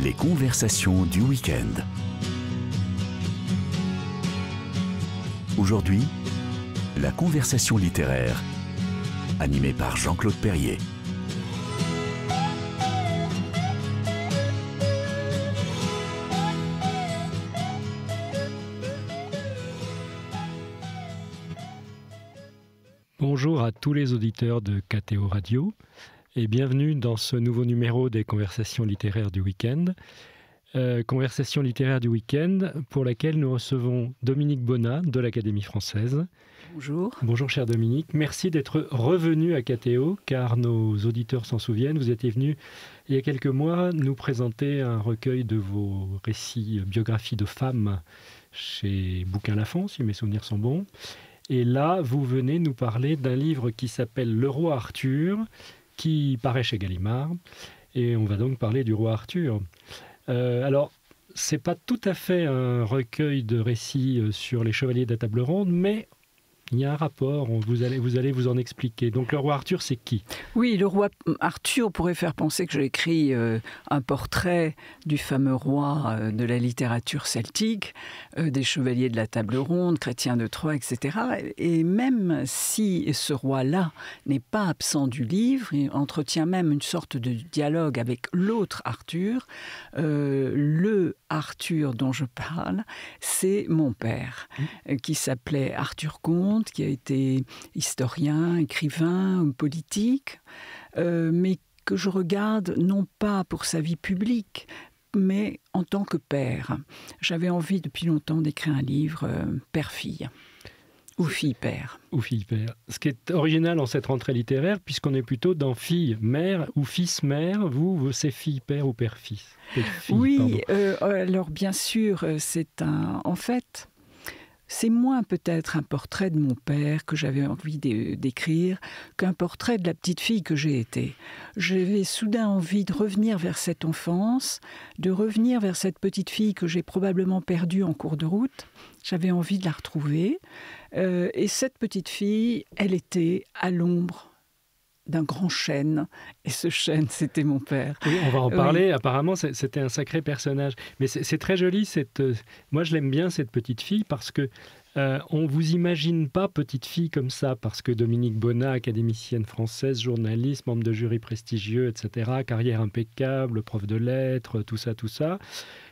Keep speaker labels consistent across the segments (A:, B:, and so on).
A: Les conversations du week-end. Aujourd'hui, la conversation littéraire, animée par Jean-Claude Perrier.
B: Bonjour à tous les auditeurs de KTO Radio et bienvenue dans ce nouveau numéro des conversations littéraires du week-end. Conversations littéraires du week-end pour laquelle nous recevons Dominique Bonnat de l'Académie française.
C: Bonjour.
B: Bonjour cher Dominique, merci d'être revenu à KTO car nos auditeurs s'en souviennent. Vous étiez venu il y a quelques mois nous présenter un recueil de vos récits biographies de femmes chez Bouquin Lafon, si mes souvenirs sont bons. Et là, vous venez nous parler d'un livre qui s'appelle Le Roi Arthur, qui paraît chez Gallimard. Et on va donc parler du Roi Arthur. Alors, c'est pas tout à fait un recueil de récits sur les chevaliers de la table ronde, mais il y a un rapport, vous allez vous en expliquer. Donc le roi Arthur, c'est qui ?
C: Oui, le roi Arthur pourrait faire penser que j'ai écrit un portrait du fameux roi de la littérature celtique, des chevaliers de la table ronde, Chrétien de Troyes, etc. Et même si ce roi-là n'est pas absent du livre, il entretient même une sorte de dialogue avec l'autre Arthur. Le Arthur dont je parle, c'est mon père, qui s'appelait Arthur Comte, qui a été historien, écrivain, politique, mais que je regarde non pas pour sa vie publique, mais en tant que père. J'avais envie depuis longtemps d'écrire un livre père-fille. Ou fille-père.
B: Ou fille-père. Ce qui est original en cette rentrée littéraire, puisqu'on est plutôt dans fille-mère ou fils-mère. Vous, c'est fille-père ou père-fils ?
C: Oui, alors bien sûr, c'est un... En fait... C'est moins peut-être un portrait de mon père que j'avais envie d'écrire qu'un portrait de la petite fille que j'ai été. J'avais soudain envie de revenir vers cette enfance, de revenir vers cette petite fille que j'ai probablement perdue en cours de route. J'avais envie de la retrouver. Et cette petite fille, elle était à l'ombre d'un grand chêne, et ce chêne, c'était mon père.
B: Oui, on va en parler. Oui. Apparemment, c'était un sacré personnage. Mais c'est très joli. Moi, je l'aime bien, cette petite fille, parce que on ne vous imagine pas petite fille comme ça, parce que Dominique Bonnat, académicienne française, journaliste, membre de jury prestigieux, etc., carrière impeccable, prof de lettres, tout ça.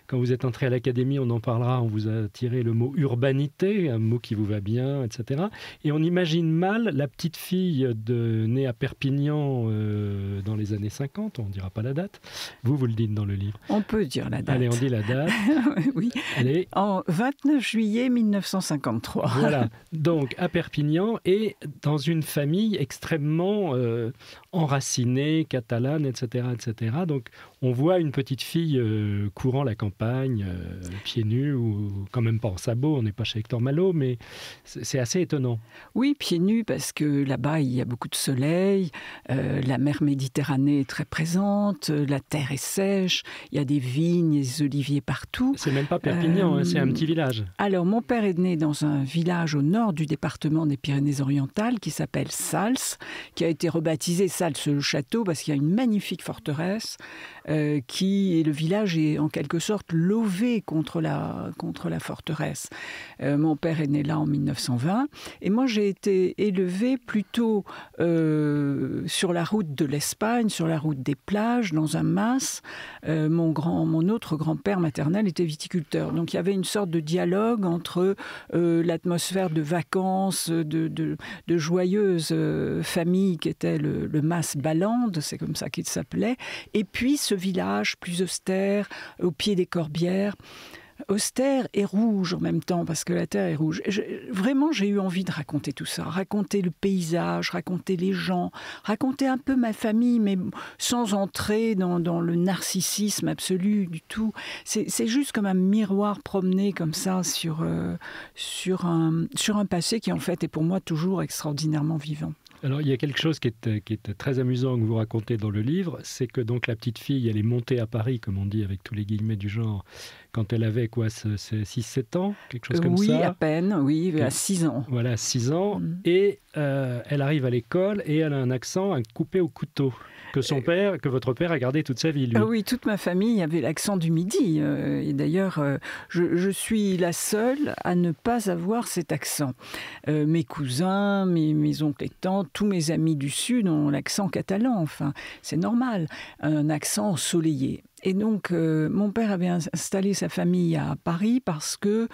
B: Quand vous êtes entré à l'académie, on en parlera, on vous a tiré le mot urbanité, un mot qui vous va bien, etc. Et on imagine mal la petite fille née à Perpignan dans les années 50, on ne dira pas la date. Vous le dites dans le livre.
C: On peut dire la date.
B: Allez, on dit la date.
C: Oui,
B: allez.
C: En 29 juillet 1953.
B: Voilà, donc à Perpignan et dans une famille extrêmement enracinée, catalane, etc., etc. Donc on voit une petite fille courant la campagne, pieds nus, ou quand même pas en sabots, on n'est pas chez Hector Malot, mais c'est assez étonnant.
C: Oui, pieds nus, parce que là-bas, il y a beaucoup de soleil, la mer Méditerranée est très présente, la terre est sèche, il y a des vignes et des oliviers partout.
B: C'est même pas Perpignan, c'est un petit village.
C: Alors, mon père est né dans un village au nord du département des Pyrénées-Orientales, qui s'appelle Sals, qui a été rebaptisé Sals-le-Château, parce qu'il y a une magnifique forteresse, le village est en quelque sorte lové contre la forteresse. Mon père est né là en 1920 et moi j'ai été élevée plutôt sur la route de l'Espagne, sur la route des plages, dans un mas. Mon autre grand-père maternel était viticulteur, donc il y avait une sorte de dialogue entre l'atmosphère de vacances, de joyeuse famille qui était le mas Ballande, c'est comme ça qu'il s'appelait, et puis ce village plus austère, au pied des Corbières, austère et rouge en même temps, parce que la terre est rouge. Vraiment, j'ai eu envie de raconter tout ça, raconter le paysage, raconter les gens, raconter un peu ma famille, mais sans entrer dans le narcissisme absolu du tout. C'est juste comme un miroir promené comme ça sur un passé qui en fait est pour moi toujours extraordinairement vivant.
B: Alors, il y a quelque chose qui est très amusant que vous racontez dans le livre, c'est que donc la petite fille, elle est montée à Paris, comme on dit avec tous les guillemets du genre, quand elle avait quoi, 6-7 ans, quelque chose comme
C: oui,
B: ça.
C: Oui, à peine, oui, à 6 ans.
B: Voilà, 6 ans. Et elle arrive à l'école et elle a un accent coupé au couteau. Que votre père a gardé toute sa vie, lui.
C: Oui, toute ma famille avait l'accent du Midi. Et d'ailleurs, je suis la seule à ne pas avoir cet accent. Mes cousins, mes oncles et tantes, tous mes amis du Sud ont l'accent catalan. Enfin, c'est normal. Un accent ensoleillé. Et donc, mon père avait installé sa famille à Paris parce que,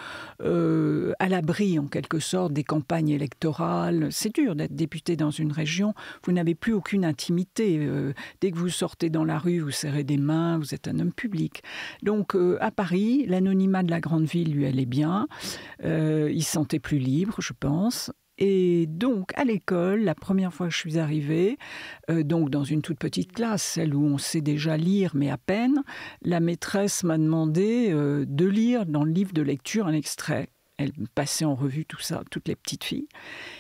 C: à l'abri, en quelque sorte, des campagnes électorales, c'est dur d'être député dans une région, vous n'avez plus aucune intimité. Dès que vous sortez dans la rue, vous serrez des mains, vous êtes un homme public. Donc, à Paris, l'anonymat de la grande ville lui allait bien. Il se sentait plus libre, je pense. Et donc, à l'école, la première fois que je suis arrivée, donc dans une toute petite classe, celle où on sait déjà lire, mais à peine, la maîtresse m'a demandé de lire dans le livre de lecture un extrait. Elle passait en revue tout ça, toutes les petites filles.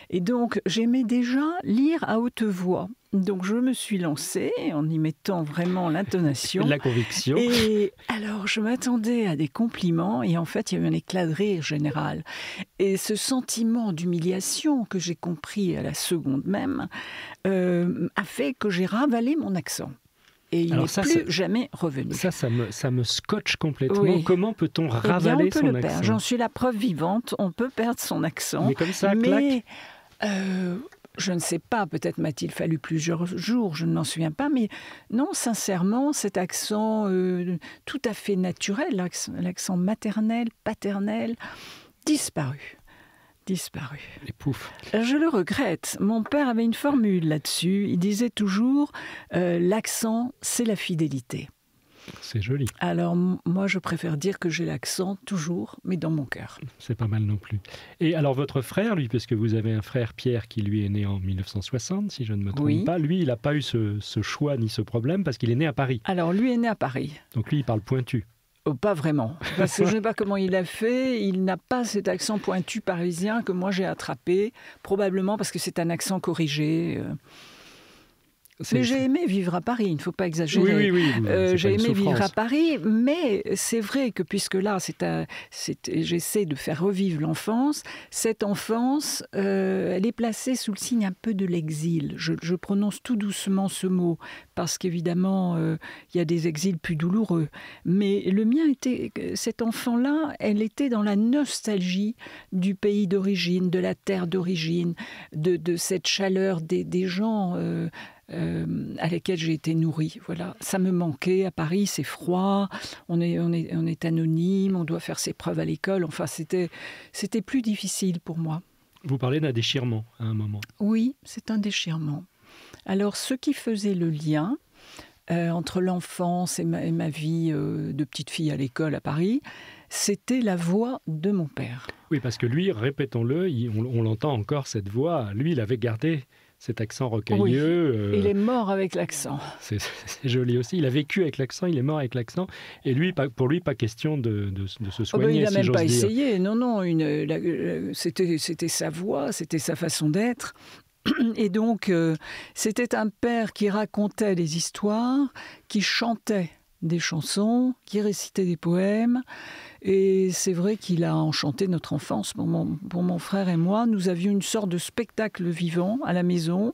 C: Et donc, j'aimais déjà lire à haute voix. Donc, je me suis lancée en y mettant vraiment l'intonation.
B: La conviction.
C: Et alors, je m'attendais à des compliments et en fait, il y avait un éclat de rire général. Et ce sentiment d'humiliation que j'ai compris à la seconde même a fait que j'ai ravalé mon accent. Et il n'est plus jamais revenu.
B: Ça me scotche complètement.
C: Oui.
B: Comment peut-on ravaler son accent ?
C: Perdre. J'en suis la preuve vivante. On peut perdre son accent.
B: Mais comme ça, clac.
C: Je ne sais pas. Peut-être m'a-t-il fallu plusieurs jours. Je ne m'en souviens pas. Mais non, sincèrement, cet accent tout à fait naturel, l'accent maternel, paternel, disparu.
B: Et pouf.
C: Je le regrette. Mon père avait une formule là-dessus. Il disait toujours l'accent, c'est la fidélité.
B: C'est joli.
C: Alors moi, je préfère dire que j'ai l'accent toujours, mais dans mon cœur.
B: C'est pas mal non plus. Et alors votre frère, lui, parce que vous avez un frère Pierre qui lui est né en 1960, si je ne me trompe pas, lui, il n'a pas eu ce choix ni ce problème parce qu'il est né à Paris.
C: Alors lui est né à Paris.
B: Donc lui, il parle pointu.
C: Pas vraiment, parce que je ne sais pas comment il a fait. Il n'a pas cet accent pointu parisien que moi j'ai attrapé, probablement parce que c'est un accent corrigé. Mais j'ai aimé vivre à Paris, il ne faut pas exagérer.
B: Oui,
C: j'ai aimé vivre à Paris, mais c'est vrai que puisque là, j'essaie de faire revivre l'enfance, cette enfance, elle est placée sous le signe un peu de l'exil. Je prononce tout doucement ce mot, parce qu'évidemment, il y a des exils plus douloureux. Mais le mien était, cet enfant-là, elle était dans la nostalgie du pays d'origine, de la terre d'origine, de cette chaleur des gens à laquelle j'ai été nourrie. Voilà, ça me manquait. À Paris, c'est froid, on est anonyme, on doit faire ses preuves à l'école. Enfin, c'était plus difficile pour moi.
B: Vous parlez d'un déchirement à un moment.
C: Oui, c'est un déchirement. Alors, ce qui faisait le lien entre l'enfance et ma vie de petite fille à l'école à Paris, c'était la voix de mon père.
B: Oui, parce que lui, répétons-le, on l'entend encore, cette voix. Lui, il avait gardé cet accent rocailleux.
C: Oui, il est mort avec l'accent. C'est
B: joli aussi. Il a vécu avec l'accent, il est mort avec l'accent. Et lui, pour lui, pas question de se soigner,
C: il n'a même pas
B: dire.
C: essayé. Non, c'était sa voix, c'était sa façon d'être. Et donc, c'était un père qui racontait des histoires, qui chantait des chansons, qui récitait des poèmes. Et c'est vrai qu'il a enchanté notre enfance. Pour mon frère et moi, nous avions une sorte de spectacle vivant à la maison.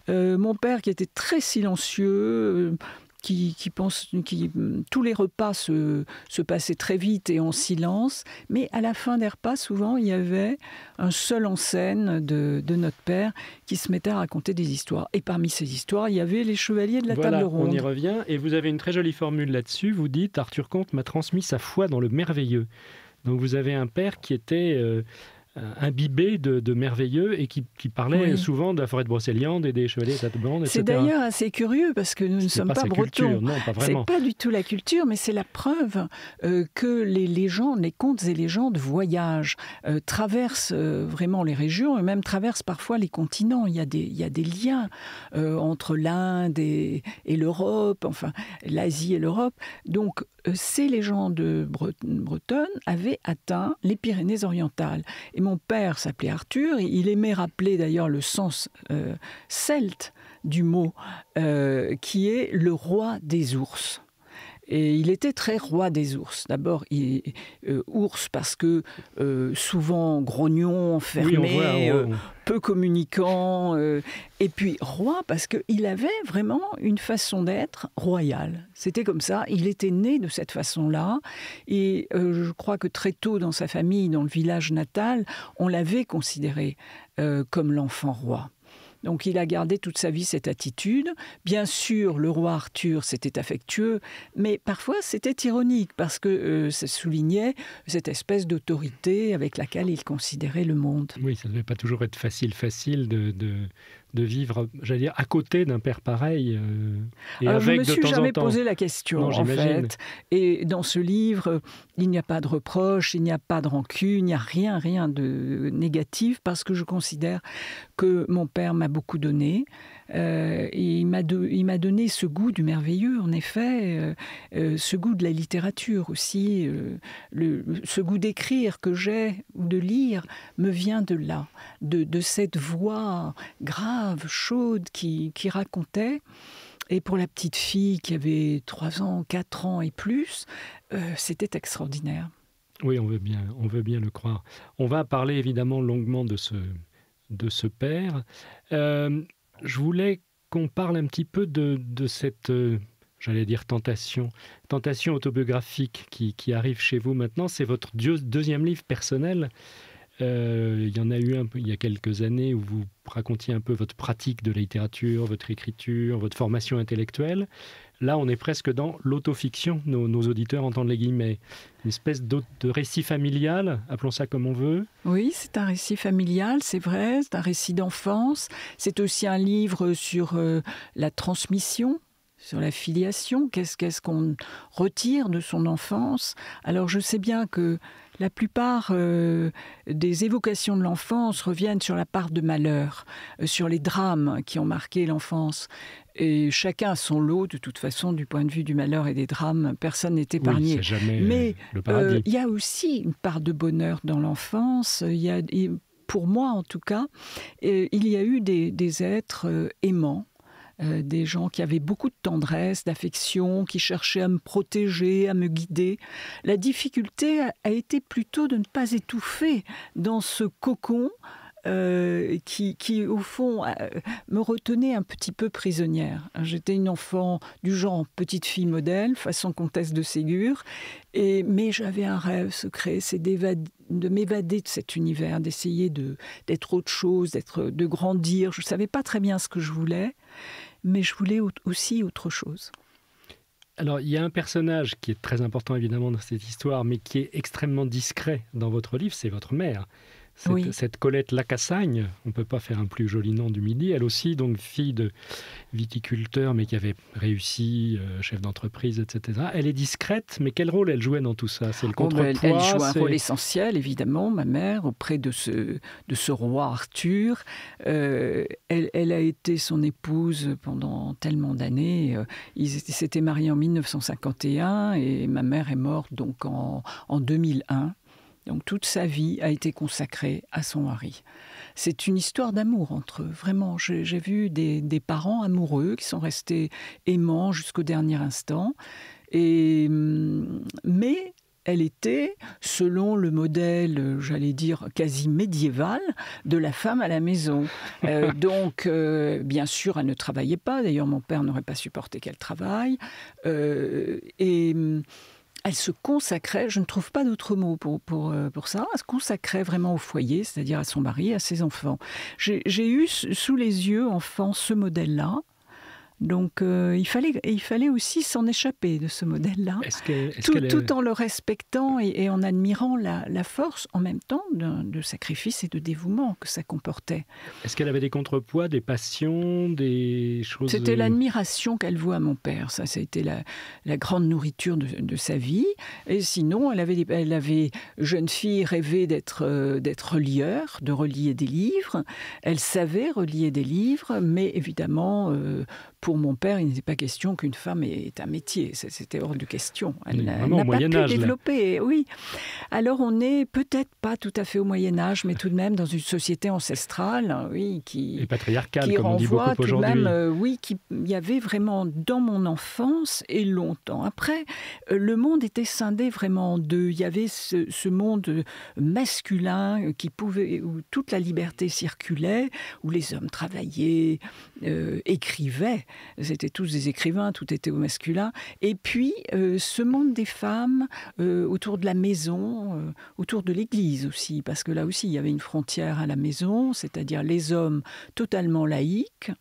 C: Mon père qui était très silencieux, tous les repas se passaient très vite et en silence, mais à la fin des repas, souvent, il y avait un seul en scène de notre père qui se mettait à raconter des histoires. Et parmi ces histoires, il y avait les chevaliers de la table ronde.
B: On y revient, et vous avez une très jolie formule là-dessus. Vous dites, Arthur Comte m'a transmis sa foi dans le merveilleux. Donc vous avez un père qui était imbibé de merveilleux et qui parlait souvent de la forêt de Brocéliande et des chevaliers de la table ronde, etc.
C: C'est d'ailleurs assez curieux parce que nous ne sommes pas bretons.
B: Non, pas vraiment.
C: C'est pas du tout la culture, mais c'est la preuve que les légendes, les contes et légendes voyagent, traversent vraiment les régions et même traversent parfois les continents. Il y a des liens entre l'Inde et l'Europe, enfin l'Asie et l'Europe. Donc ces légendes bretonnes avaient atteint les Pyrénées-Orientales. Et mon père s'appelait Arthur, il aimait rappeler d'ailleurs le sens celte du mot, qui est le roi des ours. Et il était très roi des ours. D'abord, ours parce que souvent grognon, enfermé, peu communicant. Et puis roi parce qu'il avait vraiment une façon d'être royale. C'était comme ça. Il était né de cette façon-là. Et je crois que très tôt dans sa famille, dans le village natal, on l'avait considéré comme l'enfant roi. Donc il a gardé toute sa vie cette attitude. Bien sûr, le roi Arthur, c'était affectueux, mais parfois c'était ironique parce que ça soulignait cette espèce d'autorité avec laquelle il considérait le monde.
B: Oui, ça ne devait pas toujours être facile de vivre, j'allais dire, à côté d'un père pareil.
C: Je ne me suis jamais posé la question, en fait. Et dans ce livre, il n'y a pas de reproche, il n'y a pas de rancune, il n'y a rien de négatif, parce que je considère que mon père m'a beaucoup donné. Et il m'a donné ce goût du merveilleux, en effet, ce goût de la littérature aussi, ce goût d'écrire que j'ai, ou de lire, me vient de là, de cette voix grave, chaude, qui racontait. Et pour la petite fille qui avait 3 ans, 4 ans et plus, c'était extraordinaire.
B: Oui, on veut bien le croire. On va parler évidemment longuement de ce père. Je voulais qu'on parle un petit peu de cette, j'allais dire tentation autobiographique qui arrive chez vous maintenant. C'est votre deuxième livre personnel. Il y en a eu un peu il y a quelques années où vous racontiez un peu votre pratique de la littérature, votre écriture, votre formation intellectuelle. Là, on est presque dans l'autofiction. Nos auditeurs entendent les guillemets. Une espèce de récit familial, appelons ça comme on veut.
C: Oui, c'est un récit familial, c'est vrai. C'est un récit d'enfance. C'est aussi un livre sur la transmission, sur la filiation. Qu'est-ce qu'on retire de son enfance? Alors, je sais bien que la plupart des évocations de l'enfance reviennent sur la part de malheur, sur les drames qui ont marqué l'enfance. Et chacun a son lot, de toute façon, du point de vue du malheur et des drames. Personne n'est épargné.
B: Oui, c'est jamais
C: mais
B: le paradis.
C: Il y a aussi une part de bonheur dans l'enfance. Pour moi, en tout cas, il y a eu des êtres aimants. Des gens qui avaient beaucoup de tendresse, d'affection, qui cherchaient à me protéger, à me guider. La difficulté a été plutôt de ne pas étouffer dans ce cocon qui, au fond, me retenait un petit peu prisonnière. J'étais une enfant du genre petite fille modèle, façon comtesse de Ségur, mais j'avais un rêve secret, c'est de m'évader de cet univers, d'essayer d'être autre chose, de grandir. Je ne savais pas très bien ce que je voulais, mais je voulais aussi autre chose.
B: Alors, il y a un personnage qui est très important évidemment dans cette histoire, mais qui est extrêmement discret dans votre livre, c'est votre mère. Cette Colette Lacassagne, on ne peut pas faire un plus joli nom du Midi, elle aussi, donc fille de viticulteur, mais qui avait réussi, chef d'entreprise, etc. Elle est discrète, mais quel rôle elle jouait dans tout ça? C'est le contrepoids.
C: Elle joue un rôle essentiel, évidemment, ma mère, auprès de ce roi Arthur. Elle a été son épouse pendant tellement d'années. Ils s'étaient mariés en 1951 et ma mère est morte donc en 2001. Donc toute sa vie a été consacrée à son mari. C'est une histoire d'amour entre eux, vraiment. J'ai vu des parents amoureux qui sont restés aimants jusqu'au dernier instant. Mais elle était, selon le modèle, j'allais dire, quasi médiéval, de la femme à la maison. Donc, bien sûr, elle ne travaillait pas. D'ailleurs, mon père n'aurait pas supporté qu'elle travaille. Elle se consacrait, je ne trouve pas d'autre mot pour ça, elle se consacrait vraiment au foyer, c'est-à-dire à son mari, à ses enfants. J'ai eu sous les yeux, enfant, ce modèle-là. Donc, il fallait aussi s'en échapper de ce modèle-là, tout en le respectant et en admirant la force, en même temps, de sacrifice et de dévouement que ça comportait.
B: Est-ce qu'elle avait des contrepoids, des passions, des choses...
C: C'était l'admiration qu'elle voit à mon père. Ça a été la grande nourriture de sa vie. Et sinon, elle avait jeune fille, rêvé d'être relieur, de relier des livres. Elle savait relier des livres, mais évidemment... pour mon père, il n'était pas question qu'une femme ait un métier. C'était hors de question. Elle n'a
B: au
C: pas
B: Moyen-Âge,
C: pu développer. Oui. Alors, on n'est peut-être pas tout à fait au Moyen-Âge, mais tout de même dans une société ancestrale, oui,
B: et patriarcale,
C: qui
B: comme on dit beaucoup
C: renvoie tout de
B: aujourd'hui.
C: même, oui, qu'il y avait vraiment dans mon enfance et longtemps après, le monde était scindé vraiment en deux. Il y avait ce monde masculin où toute la liberté circulait, où les hommes travaillaient, écrivaient. C'était tous des écrivains, tout était au masculin. Et puis, ce monde des femmes autour de la maison, autour de l'église aussi, parce que là aussi, il y avait une frontière à la maison, c'est-à-dire les hommes totalement laïques,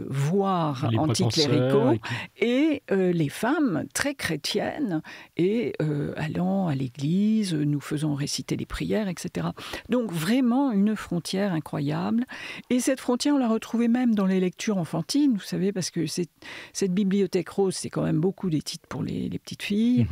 C: voire anticléricaux, et les femmes très chrétiennes, et allant à l'église, nous faisons réciter les prières, etc. Donc vraiment une frontière incroyable. Et cette frontière, on l'a retrouvée même dans les lectures enfantines, vous savez, parce que cette bibliothèque rose, c'est quand même beaucoup des titres pour les petites filles.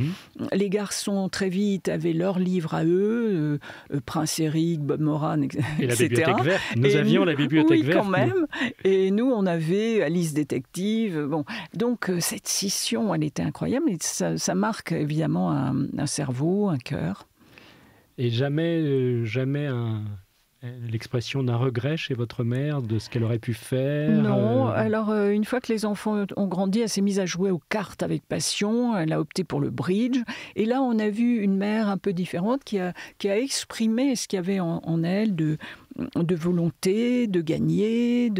C: Les garçons, très vite, avaient leurs livres à eux, Prince Eric, Bob Moran, etc.
B: Et la bibliothèque verte. Nous avions la bibliothèque verte.
C: Oui, quand même. Et nous, on avait Alice Détective. Bon. Donc, cette scission, elle était incroyable. Et ça marque évidemment un cerveau, un cœur.
B: Et jamais l'expression d'un regret chez votre mère de ce qu'elle aurait pu faire?
C: Non. Alors, une fois que les enfants ont grandi, elle s'est mise à jouer aux cartes avec passion. Elle a opté pour le bridge. Et là, on a vu une mère un peu différente qui a exprimé ce qu'il y avait en elle de volonté, de gagner,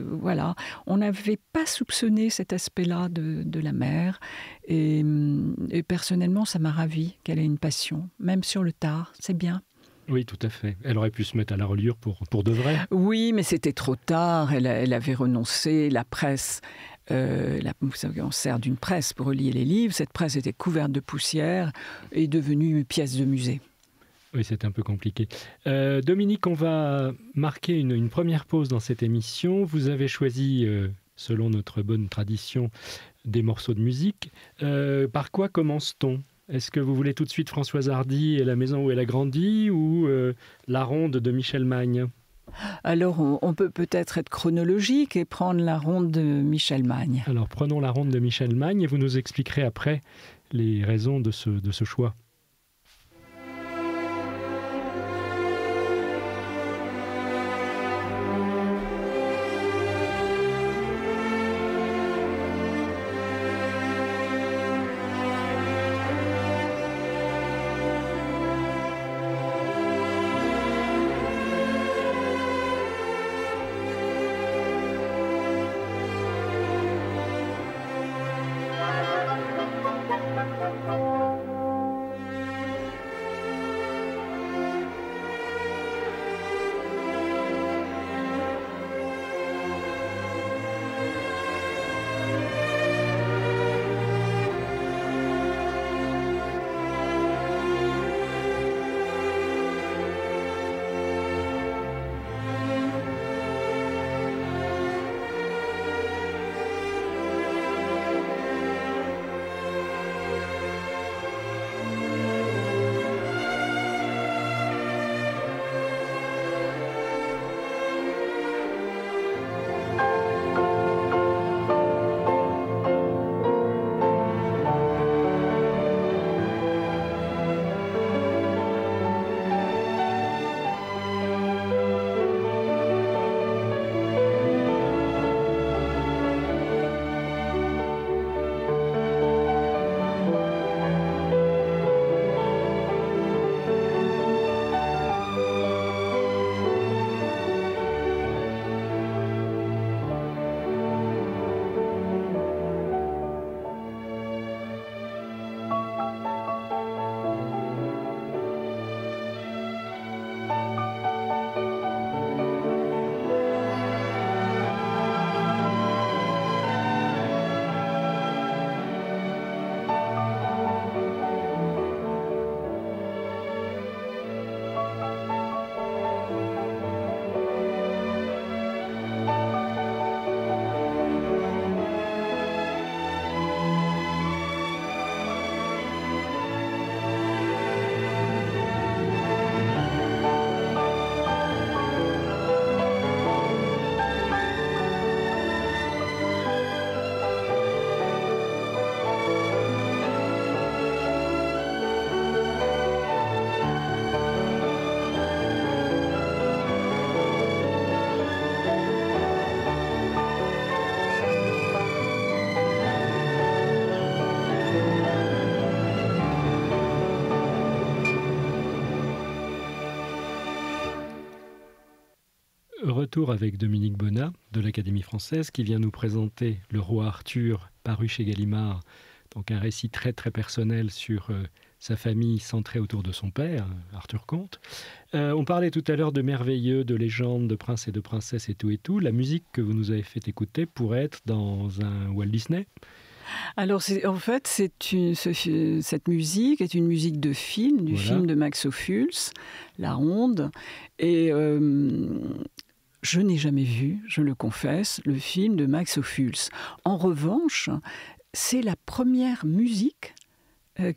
C: voilà. On n'avait pas soupçonné cet aspect-là de la mère. Et personnellement, ça m'a ravie qu'elle ait une passion, même sur le tard. C'est bien.
B: Oui, tout à fait. Elle aurait pu se mettre à la reliure pour de vrai.
C: Oui, mais c'était trop tard. Elle avait renoncé. La presse, vous savez, on sert d'une presse pour relier les livres. Cette presse était couverte de poussière et devenue une pièce de musée.
B: Oui, c'est un peu compliqué. Dominique, on va marquer une première pause dans cette émission. Vous avez choisi, selon notre bonne tradition, des morceaux de musique. Par quoi commence-t-on ? Est-ce que vous voulez tout de suite Françoise Hardy et La maison où elle a grandi ou La ronde de Michel Magne ?
C: Alors, on peut peut-être être chronologique et prendre La ronde de Michel Magne.
B: Alors, prenons La ronde de Michel Magne et vous nous expliquerez après les raisons de ce choix. retour avec Dominique Bonnat de l'Académie française qui vient nous présenter Le Roi Arthur, paru chez Gallimard. Donc un récit très très personnel sur sa famille centrée autour de son père, Arthur Comte. On parlait tout à l'heure de merveilleux, de légendes, de princes et de princesses et tout et tout. La musique que vous nous avez fait écouter pourrait être dans un Walt Disney ?
C: Alors, en fait, cette musique est une musique de film, du film de Max Ophuls, La Ronde. Et je n'ai jamais vu, je le confesse, le film de Max Ophuls. En revanche, c'est la première musique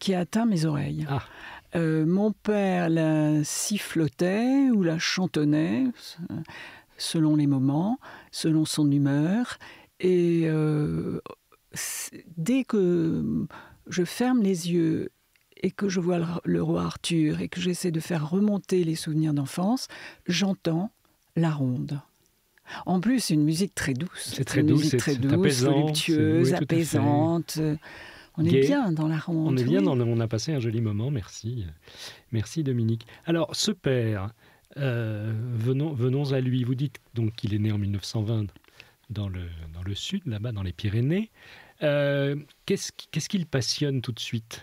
C: qui a atteint mes oreilles. Mon père la sifflotait ou la chantonnait, selon les moments, selon son humeur. Et dès que je ferme les yeux et que je vois le roi Arthur et que j'essaie de faire remonter les souvenirs d'enfance, j'entends La Ronde. En plus, c'est une musique très douce.
B: C'est très douce,
C: voluptueuse, apaisante. On est bien dans La Ronde.
B: On est bien, on a passé un joli moment, merci. Merci Dominique. Alors, ce père, venons à lui. Vous dites donc qu'il est né en 1920 dans le sud, là-bas, dans les Pyrénées. Qu'est-ce qui le passionne tout de suite ?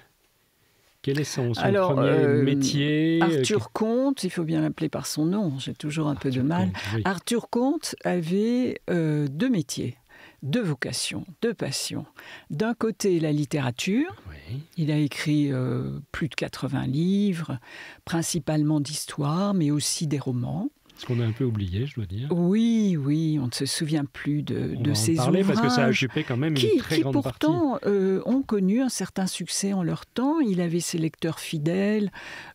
B: Quel est son premier métier ?
C: Arthur Comte, il faut bien l'appeler par son nom, j'ai toujours un peu de mal.
B: Comte, oui.
C: Arthur Comte avait deux métiers, deux vocations, deux passions. D'un côté, la littérature.
B: Oui.
C: Il a écrit plus de 80 livres, principalement d'histoire, mais aussi des romans.
B: Ce qu'on a un peu oublié, je dois dire.
C: Oui, on ne se souvient plus de ces ouvrages.
B: Parce que ça a occupé quand même une très grande partie.
C: Qui pourtant ont connu un certain succès en leur temps. Il avait ses lecteurs fidèles,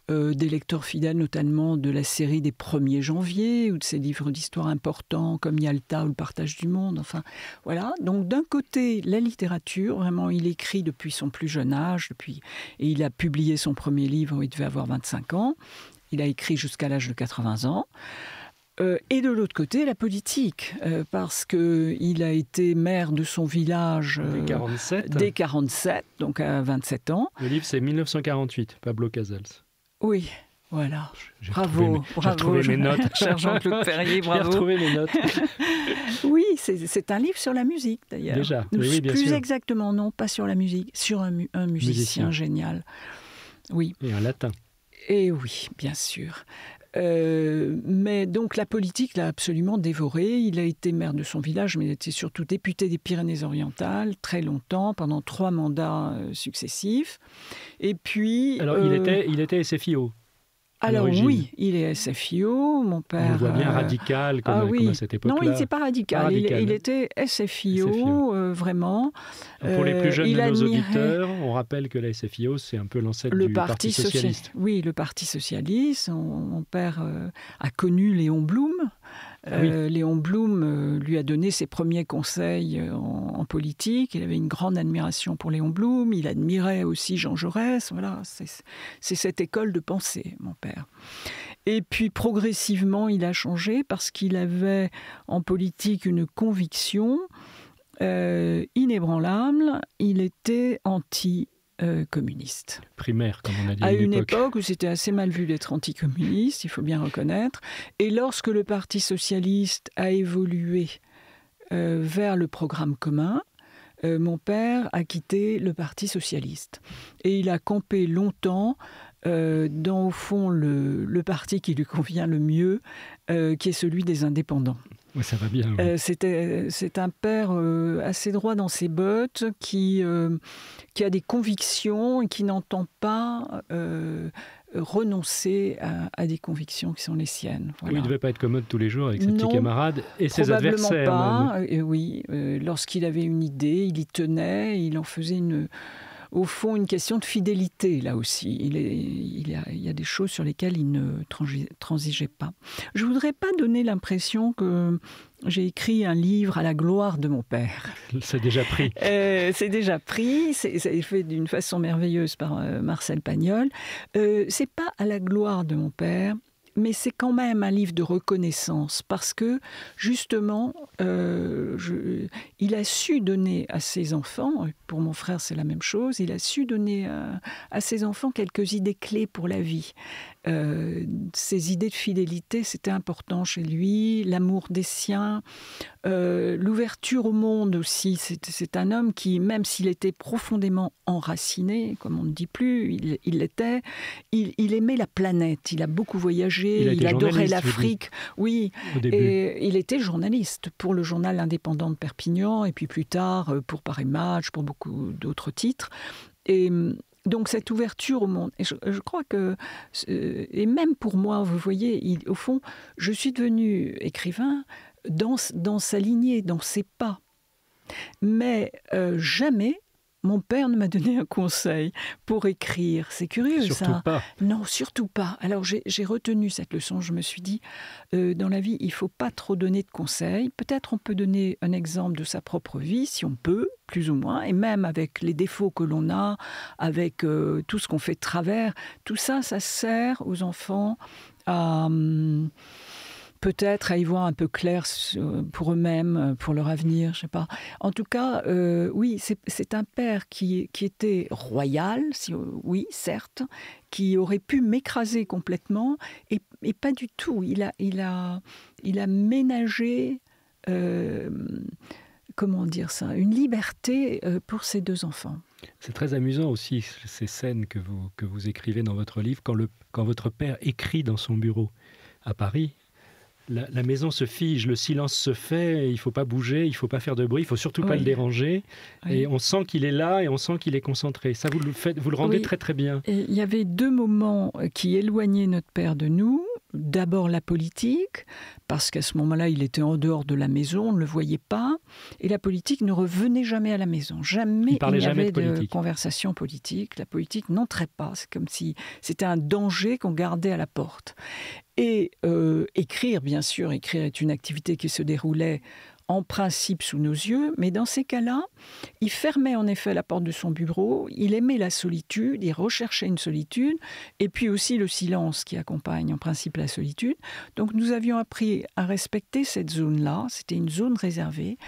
C: des lecteurs fidèles notamment de la série des 1er janvier ou de ses livres d'histoire importants comme Yalta ou Le partage du monde. Enfin, voilà. Donc d'un côté, la littérature, vraiment, il écrit depuis son plus jeune âge, et il a publié son premier livre où il devait avoir 25 ans. Il a écrit jusqu'à l'âge de 80 ans. Et de l'autre côté, la politique, parce qu'il a été maire de son village dès 47, donc à 27 ans.
B: Le livre, c'est 1948, Pablo Casals.
C: Oui, voilà.
B: J'ai retrouvé mes notes.
C: Cher Jean-Claude Perrier, bravo.
B: J'ai retrouvé mes notes.
C: Oui, c'est un livre sur la musique, d'ailleurs.
B: Déjà, oui, bien
C: plus
B: sûr.
C: Exactement, non, pas sur la musique, sur un musicien génial. Oui.
B: Et un latin.
C: Et oui, bien sûr. Mais donc la politique l'a absolument dévoré. Il a été maire de son village, mais il était surtout député des Pyrénées-Orientales très longtemps, pendant 3 mandats successifs. Et puis,
B: alors il était SFIO.
C: Alors oui, il est SFIO, mon père...
B: On le voit bien radical comme à cette époque-là.
C: Non, il n'était pas radical, il était SFIO. Vraiment.
B: Pour les plus jeunes de nos auditeurs, on rappelle que la SFIO, c'est un peu l'ancêtre du Parti socialiste.
C: Oui, le Parti socialiste. Mon père a connu Léon Blum. Léon Blum lui a donné ses premiers conseils en politique. Il avait une grande admiration pour Léon Blum. Il admirait aussi Jean Jaurès. Voilà, c'est cette école de pensée, mon père. Et puis progressivement, il a changé parce qu'il avait en politique une conviction inébranlable. Il était anti-communiste.
B: Primaire, comme on a dit
C: à une époque où c'était assez mal vu d'être anticommuniste, il faut bien reconnaître. Et lorsque le Parti socialiste a évolué vers le programme commun, mon père a quitté le Parti socialiste. Et il a campé longtemps dans, au fond, le parti qui lui convient le mieux, qui est celui des indépendants.
B: Oui, ça va bien. Oui.
C: C'est un père assez droit dans ses bottes, qui a des convictions et qui n'entend pas renoncer à des convictions qui sont les siennes. Voilà.
B: Oui, il ne devait pas être commode tous les jours avec ses petits camarades et ses adversaires.
C: Probablement pas. Oui, lorsqu'il avait une idée, il y tenait, il en faisait au fond, une question de fidélité, là aussi. Il y a des choses sur lesquelles il ne transigeait pas. Je ne voudrais pas donner l'impression que j'ai écrit un livre à la gloire de mon père.
B: C'est déjà pris.
C: C'est déjà pris. C'est fait d'une façon merveilleuse par Marcel Pagnol. C'est pas à la gloire de mon père. mais c'est quand même un livre de reconnaissance parce que justement, il a su donner à ses enfants, pour mon frère c'est la même chose, il a su donner à ses enfants quelques idées clés pour la vie. Ces idées de fidélité, c'était important chez lui, l'amour des siens, l'ouverture au monde aussi. C'est un homme qui, même s'il était profondément enraciné, comme on ne dit plus, il l'était, il aimait la planète, il a beaucoup voyagé, il adorait l'Afrique. Oui, et il était journaliste pour le journal indépendant de Perpignan, et puis plus tard pour Paris Match, pour beaucoup d'autres titres. Et donc cette ouverture au monde, et je crois que, et même pour moi, vous voyez, au fond, je suis devenu écrivain dans sa lignée, dans ses pas. Mais jamais mon père ne m'a donné un conseil pour écrire. C'est curieux,
B: surtout
C: ça.
B: Pas.
C: Non, surtout pas. Alors j'ai retenu cette leçon. Je me suis dit, dans la vie, il ne faut pas trop donner de conseils. Peut-être on peut donner un exemple de sa propre vie, si on peut, plus ou moins, et même avec les défauts que l'on a, avec tout ce qu'on fait de travers. Tout ça, ça sert aux enfants à... peut-être à y voir un peu clair pour eux-mêmes, pour leur avenir, je ne sais pas. En tout cas, oui, c'est un père qui était royal, oui, certes, qui aurait pu m'écraser complètement, et pas du tout. Il a ménagé, comment dire ça, une liberté pour ses deux enfants.
B: C'est très amusant aussi, ces scènes que vous écrivez dans votre livre, quand votre père écrit dans son bureau à Paris. La maison se fige, le silence se fait, il ne faut pas bouger, il ne faut pas faire de bruit, il ne faut surtout pas le déranger. Oui. Et on sent qu'il est là et on sent qu'il est concentré. Ça, vous le rendez très très bien. Et
C: il y avait deux moments qui éloignaient notre père de nous. D'abord la politique, parce qu'à ce moment-là, il était en dehors de la maison, on ne le voyait pas. Et la politique ne revenait jamais à la maison. Jamais il n'y avait de conversation politique. La politique n'entrait pas. C'est comme si c'était un danger qu'on gardait à la porte. Et écrire, bien sûr, écrire est une activité qui se déroulait en principe sous nos yeux, mais dans ces cas-là, il fermait en effet la porte de son bureau, il aimait la solitude, il recherchait une solitude, et puis aussi le silence qui accompagne en principe la solitude. Donc nous avions appris à respecter cette zone-là, c'était une zone réservée,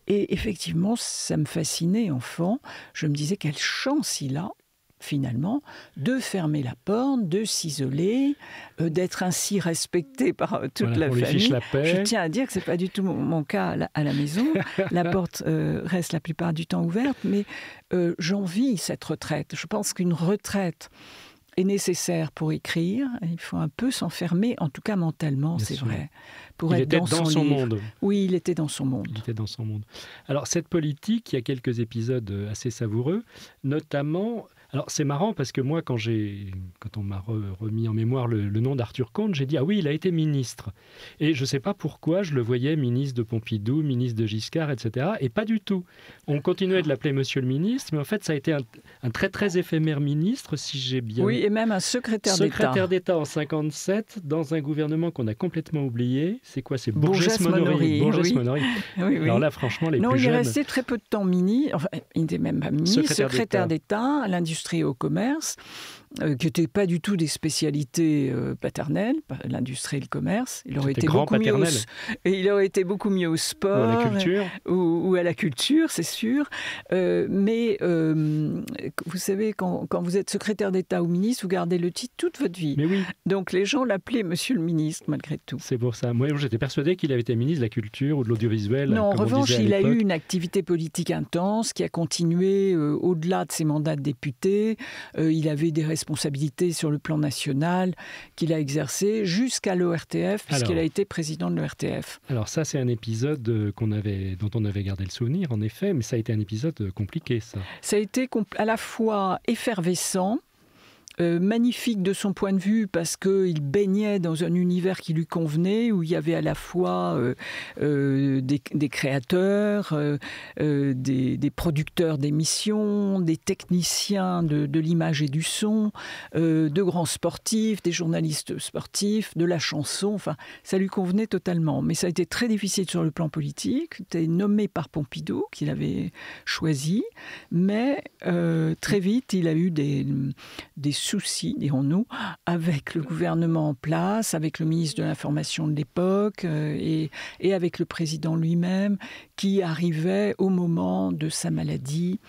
C: et effectivement, ça me fascinait enfant. Je me disais quelle chance il a, finalement, de fermer la porte, de s'isoler, d'être ainsi respecté par toute la famille.
B: La paix.
C: Je tiens à dire que ce n'est pas du tout mon cas à la maison. La porte reste la plupart du temps ouverte, mais j'envie cette retraite. Je pense qu'une retraite est nécessaire pour écrire. Il faut un peu s'enfermer, en tout cas mentalement, c'est vrai. Pour être dans son monde. Oui, il était dans son monde.
B: Il était dans son monde. Alors, cette politique, il y a quelques épisodes assez savoureux, notamment... Alors, c'est marrant parce que moi, quand on m'a remis en mémoire le nom d'Arthur Comte, j'ai dit « Ah oui, il a été ministre ». Et je ne sais pas pourquoi, je le voyais ministre de Pompidou, ministre de Giscard, etc. Et pas du tout. On continuait de l'appeler Monsieur le ministre, mais en fait, ça a été un très, très éphémère ministre, si j'ai bien...
C: Oui, et même un secrétaire d'État.
B: Secrétaire d'État en 1957, dans un gouvernement qu'on a complètement oublié. C'est quoi? C'est Bourgès-Monory.
C: Bourgès-Monory. Oui.
B: Alors là, franchement, les plus jeunes...
C: Non, il est resté très peu de temps ministre. Enfin, il n'était même pas ministre. Secrétaire d'État à l'industrie et au commerce, qui n'étaient pas du tout des spécialités paternelles, l'industrie et le commerce. Il aurait été beaucoup mieux au sport
B: ou à la culture,
C: ou à la culture, c'est sûr. Mais vous savez, quand vous êtes secrétaire d'État ou ministre, vous gardez le titre toute votre vie.
B: Mais oui.
C: Donc les gens l'appelaient Monsieur le ministre, malgré tout.
B: C'est pour ça. Moi, j'étais persuadé qu'il avait été ministre de la culture ou de l'audiovisuel.
C: Non, en revanche, il a eu une activité politique intense qui a continué au-delà de ses mandats de député. Il avait des responsabilités sur le plan national qu'il a exercé jusqu'à l'ORTF, puisqu'il a été président de l'ORTF.
B: Alors ça, c'est un épisode dont on avait gardé le souvenir, en effet, mais ça a été un épisode compliqué, ça.
C: Ça a été à la fois effervescent, magnifique de son point de vue parce qu'il baignait dans un univers qui lui convenait, où il y avait à la fois des créateurs, des producteurs d'émissions, des techniciens de l'image et du son, de grands sportifs, des journalistes sportifs, de la chanson. Enfin, ça lui convenait totalement. Mais ça a été très difficile sur le plan politique. Il était nommé par Pompidou, qu'il avait choisi. Mais très vite, il a eu des soucis, dirons-nous, avec le gouvernement en place, avec le ministre de l'Information de l'époque et avec le président lui-même, qui arrivait au moment de sa maladie.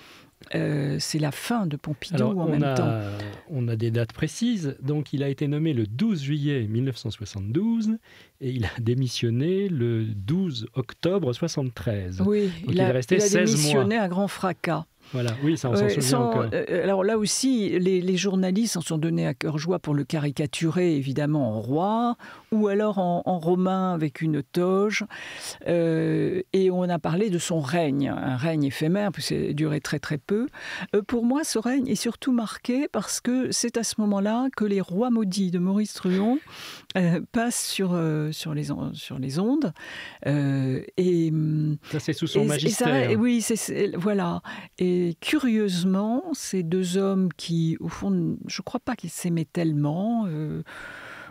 C: C'est la fin de Pompidou.
B: Alors,
C: en même temps.
B: On a des dates précises. Donc, il a été nommé le 12 juillet 1972 et il a démissionné le 12 octobre 1973.
C: Oui,
B: donc, il est resté 16 mois.
C: démissionné à grand fracas.
B: Voilà, oui, ça on s'en souvient encore.
C: Alors là aussi, les journalistes en sont donnés à cœur joie pour le caricaturer, évidemment, en roi, ou alors en romain avec une toge. Et on a parlé de son règne, un règne éphémère, puisque ça a duré très très peu. Pour moi, ce règne est surtout marqué parce que c'est à ce moment-là que les rois maudits de Maurice Truon passent sur les ondes.
B: Ça, c'est sous son magistère.
C: Oui, voilà. Et curieusement, ces deux hommes qui, au fond, je ne crois pas qu'ils s'aimaient tellement.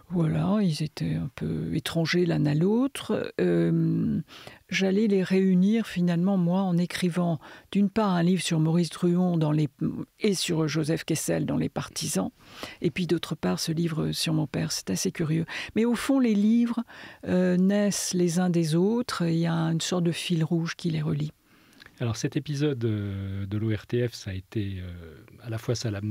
C: Voilà, ils étaient un peu étrangers l'un à l'autre. J'allais les réunir finalement, moi, en écrivant d'une part un livre sur Maurice Truon et sur Joseph Kessel dans Les Partisans, et puis d'autre part ce livre sur mon père. C'est assez curieux. Mais au fond, les livres naissent les uns des autres, et il y a une sorte de fil rouge qui les relie.
B: Alors cet épisode de l'ORTF, ça a été, à la fois ça l'a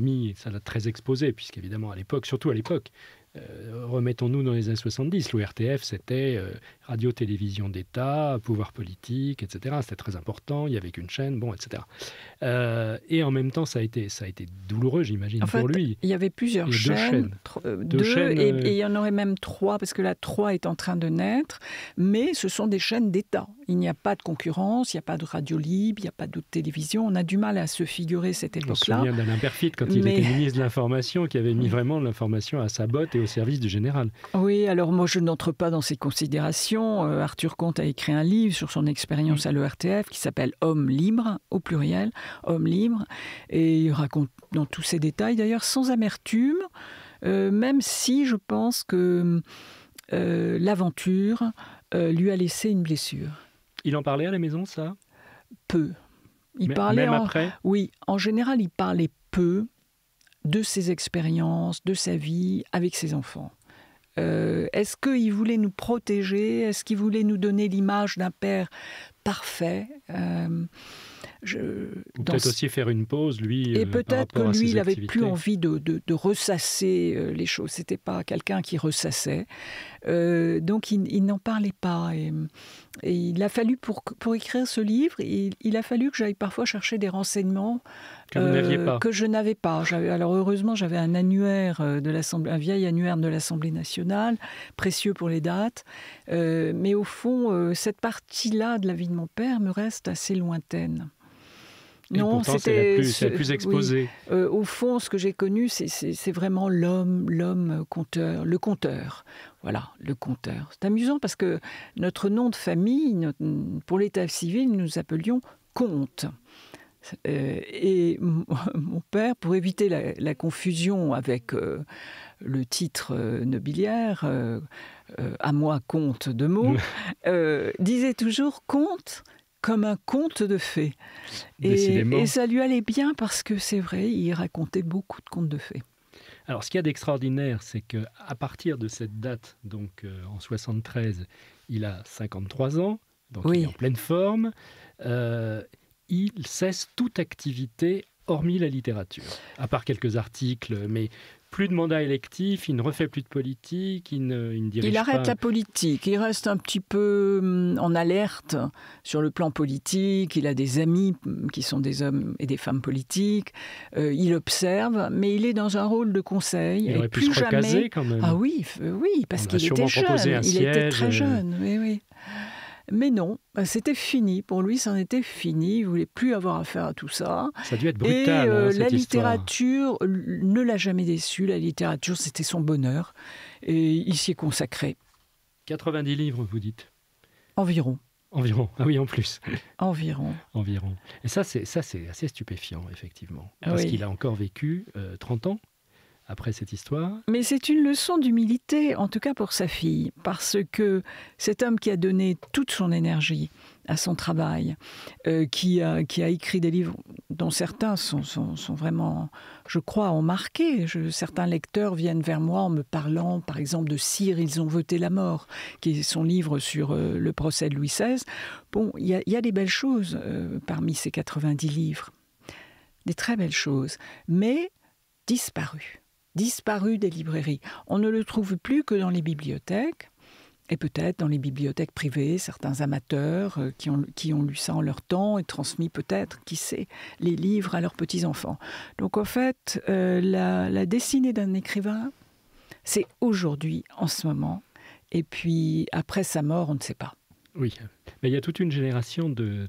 B: très exposé, puisqu'évidemment surtout à l'époque, remettons-nous dans les années 70, l'ORTF c'était radio-télévision d'État, pouvoir politique, etc. C'était très important, il n'y avait qu'une chaîne, etc. Et en même temps, ça a été douloureux, j'imagine, pour lui.
C: Il y avait plusieurs chaînes. Deux chaînes et il y en aurait même 3, parce que la 3 est en train de naître, mais ce sont des chaînes d'État. Il n'y a pas de concurrence, il n'y a pas de radio libre, il n'y a pas de télévision. On a du mal à se figurer cette époque-là.
B: Je me souviens d'Alain Perfit, quand il était ministre de l'Information, qui avait mis vraiment l'information à sa botte et au service du général.
C: Oui, alors moi je n'entre pas dans ces considérations. Arthur Comte a écrit un livre sur son expérience à l'ORTF qui s'appelle « Homme libre », au pluriel, « Homme libre », et il raconte dans tous ses détails, d'ailleurs sans amertume, même si je pense que l'aventure lui a laissé une blessure.
B: Il en parlait à la maison, ça ?
C: Peu. Même
B: après ?
C: Oui, en général, il parlait peu de ses expériences, de sa vie avec ses enfants. Est-ce qu'il voulait nous protéger ? Est-ce qu'il voulait nous donner l'image d'un père parfait ?
B: Peut-être aussi faire une pause, lui.
C: Et peut-être que lui, il n'avait
B: activités.
C: plus envie de ressasser les choses. C'était pas quelqu'un qui ressassait. Donc il n'en parlait pas. Et il a fallu, pour écrire ce livre, il a fallu que j'aille parfois chercher des renseignements que je n'avais pas. Alors heureusement, j'avais un annuaire un vieil annuaire de l'Assemblée nationale, précieux pour les dates. Mais au fond, cette partie-là de la vie de mon père me reste assez lointaine.
B: Et non, pourtant, c'est la plus exposée.
C: Oui. Au fond, ce que j'ai connu, c'est vraiment l'homme conteur, le conteur. Voilà, le conteur. C'est amusant parce que notre nom de famille, pour l'état civil, nous appelions Comte. Et mon père, pour éviter la confusion avec le titre nobiliaire, à moi Comte de Meaux, disait toujours Comte comme un conte de fées. Et ça lui allait bien parce que c'est vrai, il racontait beaucoup de contes de fées.
B: Alors, ce qu'il y a d'extraordinaire, c'est qu'à partir de cette date, donc en 73, il a 53 ans, donc il est en pleine forme. Il cesse toute activité hormis la littérature, à part quelques articles, mais plus de mandat électif, il ne refait plus de politique, il ne dirige pas...
C: Il arrête la politique, il reste un petit peu en alerte sur le plan politique, il a des amis qui sont des hommes et des femmes politiques, il observe, mais il est dans un rôle de conseil.
B: Il aurait pu se recaser quand même.
C: Ah oui, parce qu'il était jeune, il était très jeune, oui. Mais non, c'était fini. Pour lui, c'en était fini. Il ne voulait plus avoir affaire à tout ça.
B: Ça a dû être brutal,
C: et
B: cette
C: la
B: histoire.
C: littérature ne l'a jamais déçu. La littérature, c'était son bonheur. Et il s'y est consacré.
B: 90 livres, vous dites ?
C: Environ.
B: Ah oui, en plus.
C: Environ.
B: Et ça, c'est assez stupéfiant, effectivement. Parce qu'il a encore vécu 30 ans après cette histoire.
C: Mais c'est une leçon d'humilité, en tout cas pour sa fille, parce que cet homme qui a donné toute son énergie à son travail, qui a écrit des livres dont certains sont vraiment, je crois, ont marqué. Certains lecteurs viennent vers moi en me parlant, par exemple, de Sire, ils ont voté la mort, qui est son livre sur le procès de Louis XVI. Bon, il y a des belles choses parmi ces 90 livres, des très belles choses, mais disparu des librairies. On ne le trouve plus que dans les bibliothèques, et peut-être dans les bibliothèques privées, certains amateurs qui ont lu ça en leur temps et transmis peut-être, qui sait, les livres à leurs petits-enfants. Donc en fait, la destinée d'un écrivain, c'est aujourd'hui, en ce moment, et puis après sa mort, on ne sait pas.
B: Oui, mais il y a toute une génération de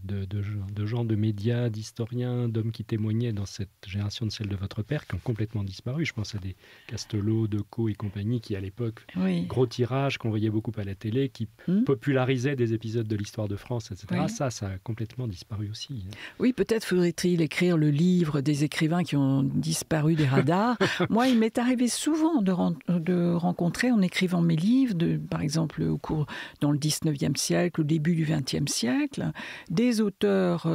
B: gens de médias, d'historiens, d'hommes qui témoignaient dans cette génération de celle de votre père, qui ont complètement disparu. Je pense à des Castelot, Decaux et compagnie, qui à l'époque, gros tirage, qu'on voyait beaucoup à la télé, qui popularisaient des épisodes de l'histoire de France, etc. Oui. Ça a complètement disparu aussi.
C: Oui, peut-être faudrait-il écrire le livre des écrivains qui ont disparu des radars. Moi, il m'est arrivé souvent de rencontrer, en écrivant mes livres, par exemple dans le 19e siècle, au début du 20e siècle, des auteurs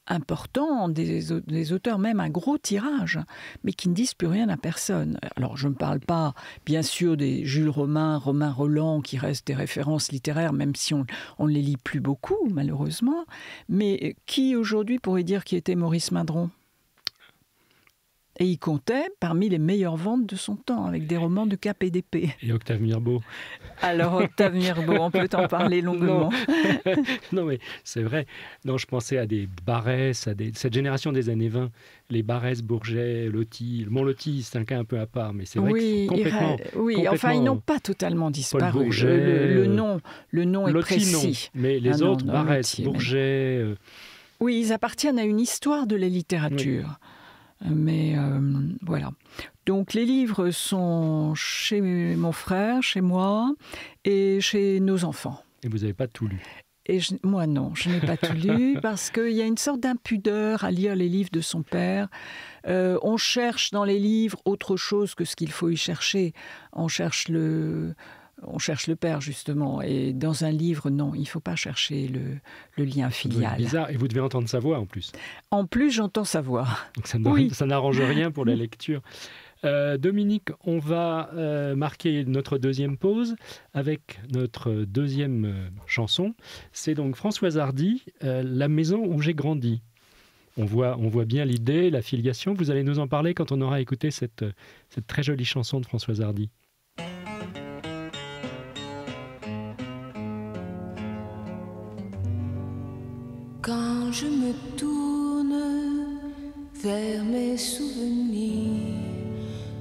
C: importants, des auteurs même à gros tirage, mais qui ne disent plus rien à personne. Alors je ne parle pas, bien sûr, des Jules Romain, Romain Roland, qui restent des références littéraires, même si on ne les lit plus beaucoup, malheureusement. Mais qui aujourd'hui pourrait dire qui était Maurice Mindron ? Et il comptait parmi les meilleures ventes de son temps, avec des romans de cap et d'épée.
B: Et Octave Mirbeau.
C: Alors, Octave Mirbeau, on peut en parler longuement.
B: Non, mais c'est vrai. Non, je pensais à des Barrès, cette génération des années 20, les Barrès, Bourget, Loti. Bon, Loti, c'est un cas un peu à part, mais c'est vrai que complètement...
C: Oui, enfin, ils n'ont pas totalement disparu.
B: Paul Bourget,
C: le nom est
B: Loti,
C: précis.
B: Non, mais les autres, Barrès, Bourget...
C: Oui, ils appartiennent à une histoire de la littérature. Oui. Mais voilà. Donc les livres sont chez mon frère, chez moi et chez nos enfants.
B: Et vous n'avez pas tout lu ?
C: Et moi non, je n'ai pas tout lu parce qu'il y a une sorte d'impudeur à lire les livres de son père. On cherche dans les livres autre chose que ce qu'il faut y chercher. On cherche le père, justement. Et dans un livre, non, il ne faut pas chercher le lien filial.
B: C'est bizarre. Et vous devez entendre sa voix, en plus.
C: En plus, j'entends sa voix.
B: Donc ça n'arrange rien pour la lecture. Dominique, on va marquer notre deuxième pause avec notre deuxième chanson. C'est donc Françoise Hardy, La maison où j'ai grandi. On voit bien l'idée, la filiation. Vous allez nous en parler quand on aura écouté cette très jolie chanson de Françoise Hardy.
D: Quand je me tourne vers mes souvenirs,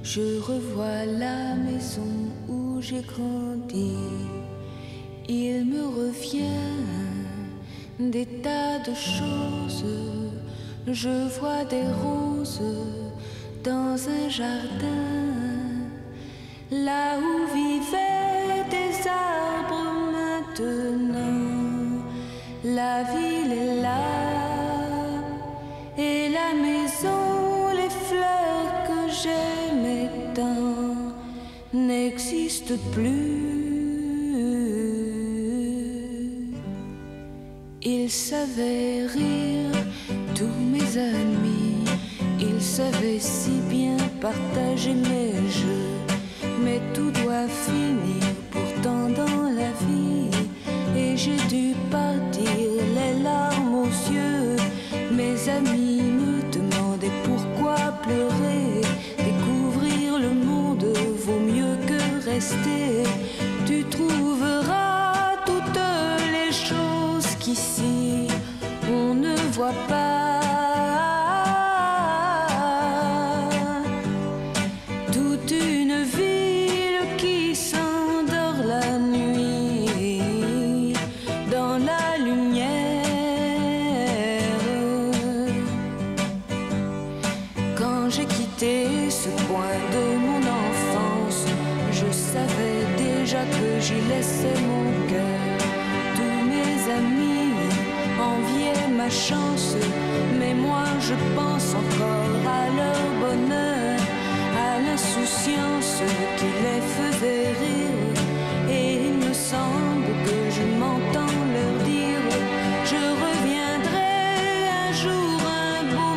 D: je revois la maison où j'ai grandi. Il me revient des tas de choses. Je vois des roses dans un jardin, là où vivaient des arbres maintenant. La ville est là, et la maison, les fleurs que j'aimais tant n'existent plus. Ils savaient rire, tous mes amis, ils savaient si bien partager mes jeux, mais tout doit finir pourtant dans la vie. Et j'ai dû partir, les larmes aux yeux. Mes amis me demandaient pourquoi pleurer. Découvrir le monde vaut mieux que rester. Tu trouveras toutes les choses qu'ici on ne voit pas. Toute une ville qui s'endort la nuit dans la lumière. Quand j'ai quitté ce coin de mon enfance, je savais déjà que j'y laissais mon cœur. Tous mes amis enviaient ma chance, mais moi je pense encore à leur bonheur, à l'insouciance qui les faisait rire. Et il me semble que je m'entends leur dire: je reviendrai un jour, un beau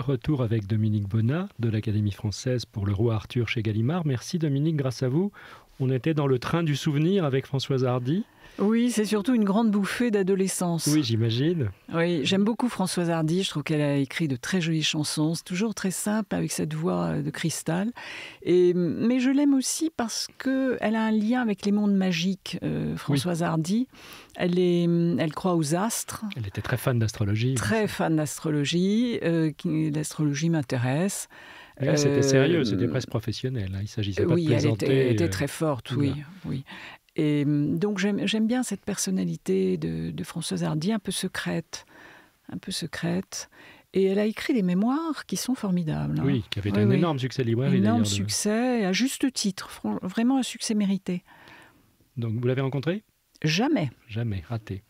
B: retour avec Dominique Bonnat de l'Académie française pour le Roi Arthur chez Gallimard. Merci Dominique, grâce à vous, on était dans le train du souvenir avec Françoise Hardy.
C: Oui, c'est surtout une grande bouffée d'adolescence.
B: Oui, j'imagine.
C: Oui, j'aime beaucoup Françoise Hardy. Je trouve qu'elle a écrit de très jolies chansons. C'est toujours très simple avec cette voix de cristal. Mais je l'aime aussi parce qu'elle a un lien avec les mondes magiques, Françoise Hardy. Elle croit aux astres.
B: Elle était très fan d'astrologie.
C: Très fan d'astrologie. L'astrologie m'intéresse.
B: Là, c'était sérieux, c'était presque professionnel. Hein. Il ne s'agissait pas de plaisanter.
C: Oui, elle était très forte, oui. Et donc j'aime bien cette personnalité de Françoise Hardy, un peu secrète. Et elle a écrit des mémoires qui sont formidables.
B: Oui, qui avaient un énorme succès libraire.
C: Énorme succès, à juste titre, vraiment un succès mérité.
B: Donc vous l'avez rencontré ?
C: Jamais.
B: Jamais, raté.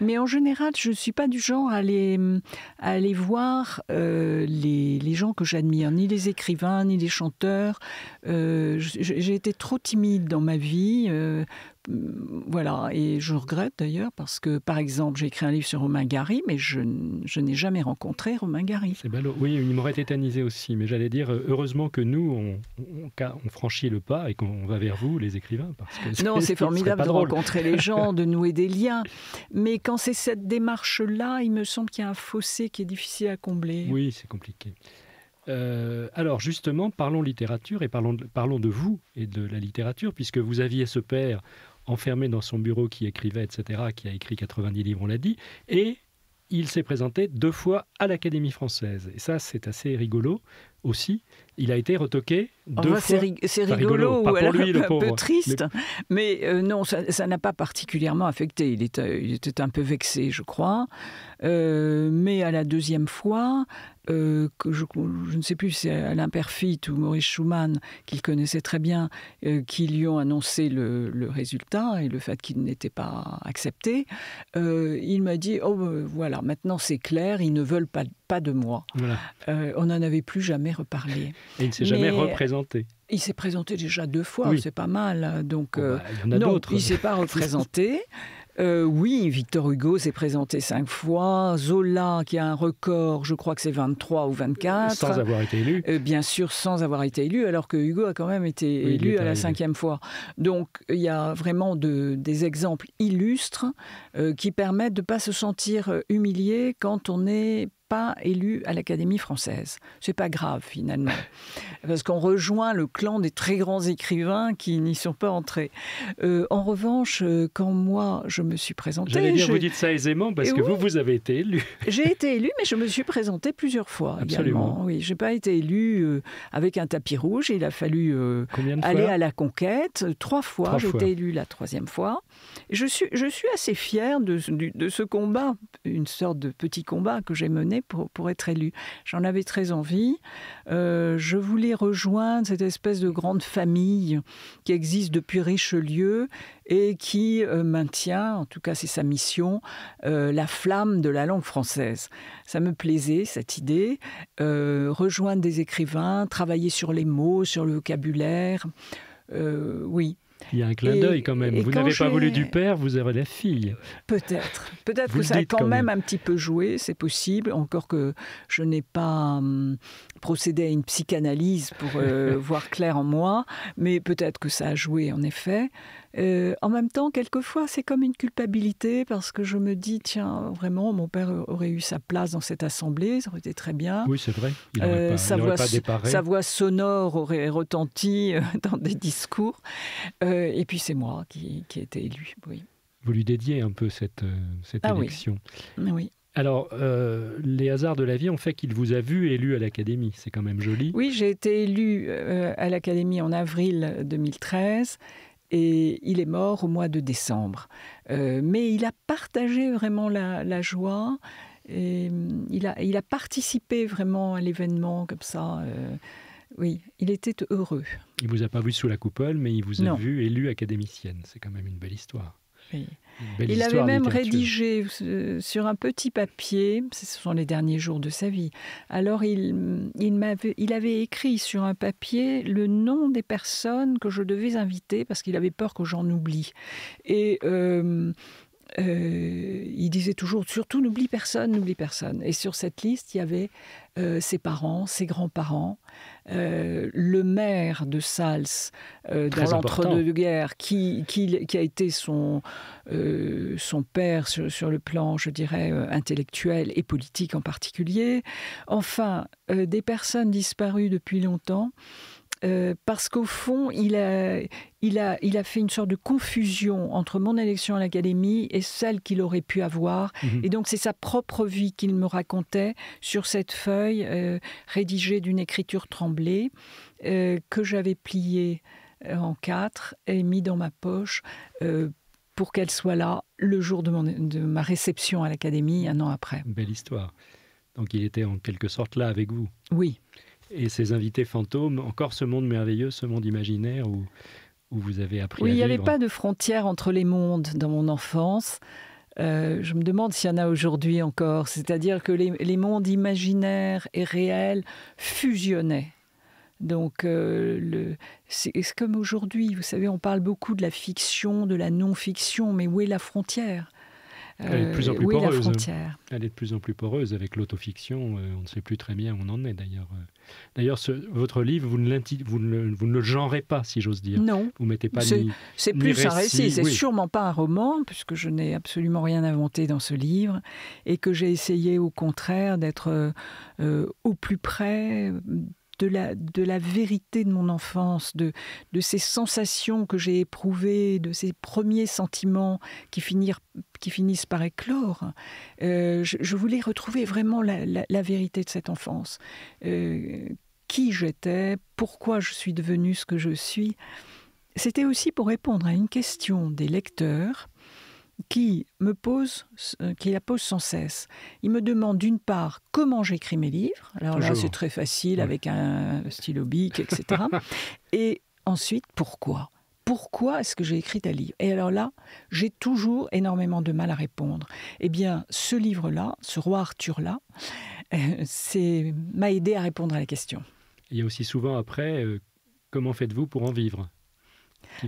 C: Mais en général, je ne suis pas du genre à aller voir les gens que j'admire, ni les écrivains, ni les chanteurs. J'ai été trop timide dans ma vie. Voilà, et je regrette d'ailleurs parce que, par exemple, j'ai écrit un livre sur Romain Gary, mais je n'ai jamais rencontré Romain Gary.
B: C'est ballot. Oui, il m'aurait tétanisé aussi, mais j'allais dire, heureusement que nous, on franchit le pas et qu'on va vers vous, les écrivains. Parce que
C: non, c'est formidable de rencontrer les gens, de nouer des liens. Mais quand c'est cette démarche-là, il me semble qu'il y a un fossé qui est difficile à combler.
B: Oui, c'est compliqué. Alors justement, parlons littérature et parlons de vous et de la littérature, puisque vous aviez ce père enfermé dans son bureau qui écrivait, etc., qui a écrit 90 livres, on l'a dit, et il s'est présenté 2 fois à l'Académie française. Et ça, c'est assez rigolo aussi. Il a été retoqué 2 fois.
C: C'est rigolo ou alors
B: lui,
C: un peu triste. Mais non, ça n'a pas particulièrement affecté. Il était un peu vexé, je crois. Mais à la 2e fois, que je ne sais plus si c'est Alain Perfit ou Maurice Schumann, qu'il connaissait très bien, qui lui ont annoncé le résultat et le fait qu'il n'était pas accepté, il m'a dit « Oh, voilà, maintenant c'est clair, ils ne veulent pas de moi.
B: Voilà. »
C: On n'en avait plus jamais reparlé.
B: Et il ne s'est jamais représenté.
C: Il s'est présenté déjà 2 fois,
B: oui.
C: C'est pas mal. Donc,
B: il y en a
C: non,
B: d'autres.
C: Il ne s'est pas représenté. Oui, Victor Hugo s'est présenté 5 fois. Zola, qui a un record, je crois que c'est 23 ou 24.
B: Sans avoir été élu.
C: Bien sûr, sans avoir été élu, alors que Hugo a quand même été élu à la 5e fois. Donc, il y a vraiment des exemples illustres qui permettent de ne pas se sentir humilié quand on n'est pas élu à l'Académie française. C'est pas grave, finalement. Parce qu'on rejoint le clan des très grands écrivains qui n'y sont pas entrés. En revanche, quand moi, je me suis présentée...
B: J'allais dire, vous dites ça aisément, parce que vous avez été élu.
C: J'ai été élu, mais je me suis présentée plusieurs fois.
B: Absolument.
C: Également. Oui, je n'ai pas été élu avec un tapis rouge. Il a fallu aller à la conquête. 3 fois. J'ai été élu la 3e fois. Je suis assez fière de ce combat, une sorte de petit combat que j'ai mené pour être élu. J'en avais très envie. Je voulais rejoindre cette espèce de grande famille qui existe depuis Richelieu et qui maintient, en tout cas c'est sa mission, la flamme de la langue française. Ça me plaisait, cette idée. Rejoindre des écrivains, travailler sur les mots, sur le vocabulaire. Oui.
B: Il y a un clin d'œil quand même. Vous n'avez pas voulu du père, vous avez la fille.
C: Peut-être que ça a quand même un petit peu joué, c'est possible. Encore que je n'ai pas procédé à une psychanalyse pour voir clair en moi, mais peut-être que ça a joué en effet. En même temps, quelquefois, c'est comme une culpabilité parce que je me dis, tiens, vraiment, mon père aurait eu sa place dans cette assemblée, ça aurait été très bien.
B: Oui, c'est vrai. Il n'aurait pas déparé.
C: Sa voix sonore aurait retenti dans des discours. Et puis, c'est moi qui ai été élu. Oui.
B: Vous lui dédiez un peu cette élection.
C: Oui.
B: Alors, les hasards de la vie ont fait qu'il vous a vu élu à l'Académie. C'est quand même joli.
C: Oui, j'ai été élu à l'Académie en avril 2013. Et il est mort au mois de décembre. Mais il a partagé vraiment la joie. Et il a participé vraiment à l'événement comme ça. Oui, il était heureux.
B: Il ne vous a pas vu sous la coupole, mais il vous a vu élu académicienne. C'est quand même une belle histoire.
C: Oui. Il avait même rédigé sur un petit papier, ce sont les derniers jours de sa vie, alors il avait écrit sur un papier le nom des personnes que je devais inviter parce qu'il avait peur que j'en oublie. Et il disait toujours, surtout n'oublie personne, n'oublie personne. Et sur cette liste, il y avait ses parents, ses grands-parents, le maire de Sals dans l'entre-deux-guerres, qui a été son père sur le plan, je dirais, intellectuel et politique en particulier. Enfin, des personnes disparues depuis longtemps. Parce qu'au fond, il a fait une sorte de confusion entre mon élection à l'Académie et celle qu'il aurait pu avoir. Et donc, c'est sa propre vie qu'il me racontait sur cette feuille rédigée d'une écriture tremblée que j'avais pliée en 4 et mis dans ma poche pour qu'elle soit là le jour de ma réception à l'Académie, un an après.
B: Belle histoire. Donc, il était en quelque sorte là avec vous.
C: Oui.
B: Et ces invités fantômes, encore ce monde merveilleux, ce monde imaginaire où vous avez appris à vivre.
C: Oui, il n'y avait pas de frontière entre les mondes dans mon enfance. Je me demande s'il y en a aujourd'hui encore. C'est-à-dire que les mondes imaginaires et réels fusionnaient. Donc, c'est comme aujourd'hui. Vous savez, on parle beaucoup de la fiction, de la non-fiction, mais où est la frontière ?
B: Elle est de plus en plus
C: où
B: poreuse.
C: Est la frontière ?
B: Elle est de plus en plus poreuse avec l'autofiction. On ne sait plus très bien où on en est d'ailleurs. D'ailleurs, votre livre, vous ne le genrez pas, si j'ose dire.
C: Non.
B: Vous mettez pas
C: c'est plus un récit. C'est sûrement pas un roman, puisque je n'ai absolument rien inventé dans ce livre, et que j'ai essayé au contraire d'être au plus près de la vérité de mon enfance, de ces sensations que j'ai éprouvées, de ces premiers sentiments qui finissent par éclore. Je voulais retrouver vraiment la vérité de cette enfance. Qui j'étais, pourquoi je suis devenue ce que je suis. C'était aussi pour répondre à une question des lecteurs qui la posent sans cesse. Ils me demandent d'une part comment j'écris mes livres. Alors là, c'est très facile avec un stylo bic, etc. Et ensuite, pourquoi ? Pourquoi est-ce que j'ai écrit un livre ? Et alors là, j'ai toujours énormément de mal à répondre. Eh bien, ce livre-là, ce Roi Arthur-là, m'a aidé à répondre à la question.
B: Il y a aussi souvent après, comment faites-vous pour en vivre ?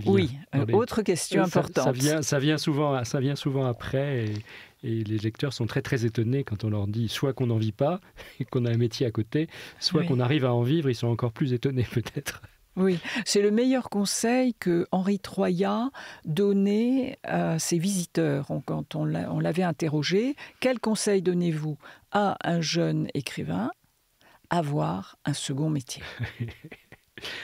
C: Oui, autre question importante.
B: Ça vient souvent après et les lecteurs sont très très étonnés quand on leur dit soit qu'on n'en vit pas et qu'on a un métier à côté, soit qu'on arrive à en vivre, ils sont encore plus étonnés peut-être.
C: Oui, c'est le meilleur conseil que Henri Troyat donnait à ses visiteurs quand on l'avait interrogé. Quel conseil donnez-vous à un jeune écrivain ? Avoir un second métier.